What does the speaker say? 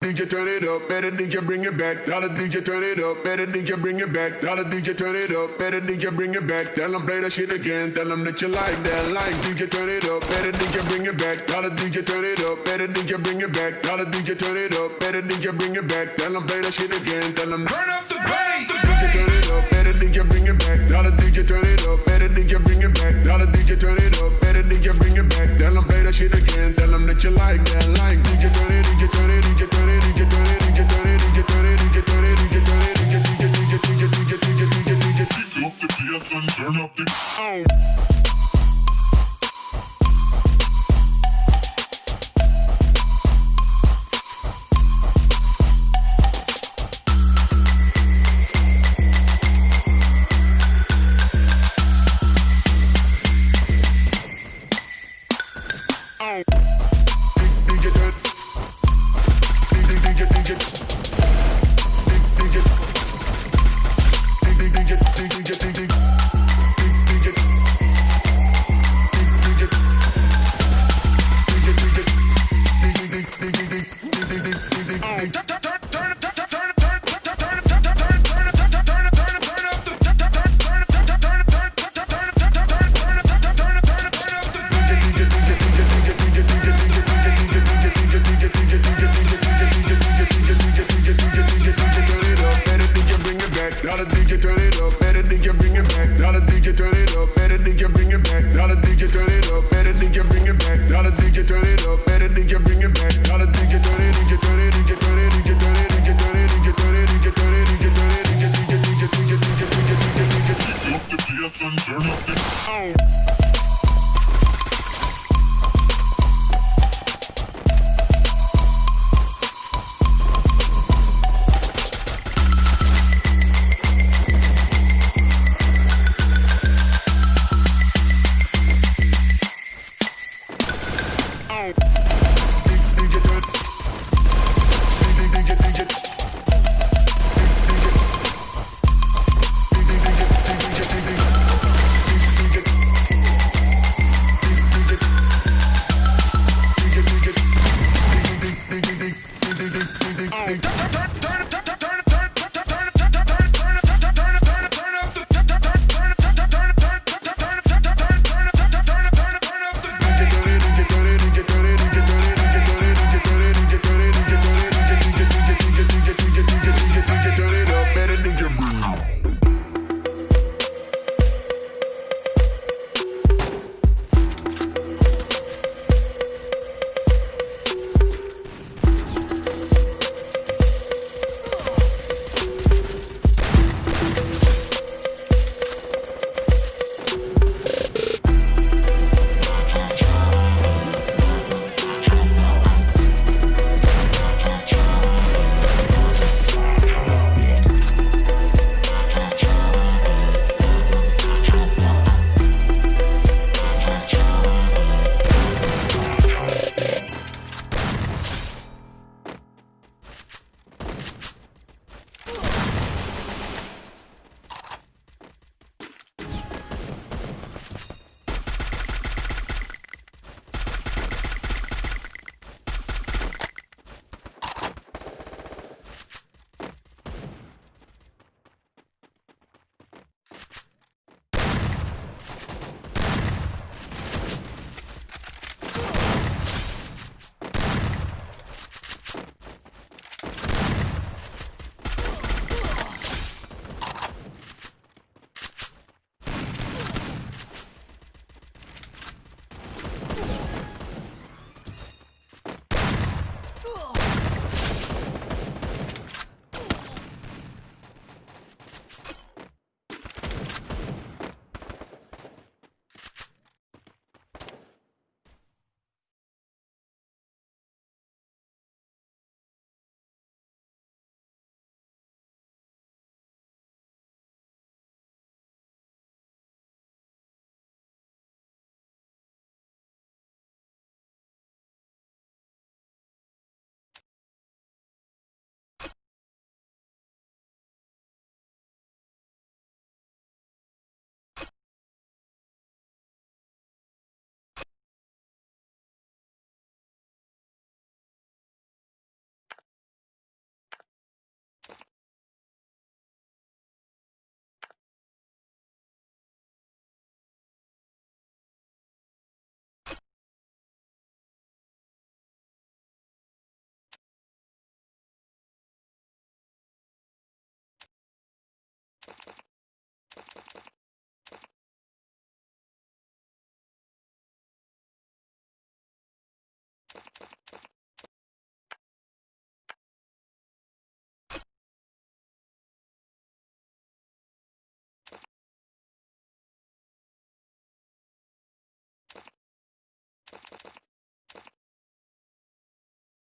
DJ turn it up, better DJ bring it back. Tell the DJ turn it up, better DJ bring it back. Tell the DJ turn it up, better DJ bring it back. Tell them play that shit again, tell them that you like that. Like DJ turn it up, better DJ bring it back. Tell the DJ turn it up, better DJ bring it back. Tell the DJ turn it up, better DJ bring it back. Tell them play that shit again, tell them turn up the bass. DJ turn it up, better DJ bring it back. Tell the DJ turn it up, better DJ bring it back. Tell the DJ turn it up, better DJ bring it back. Tell them play that shit again, tell them that you like that. Like DJ turn it, DJ turn it, DJ turn it. Turn up the Hey.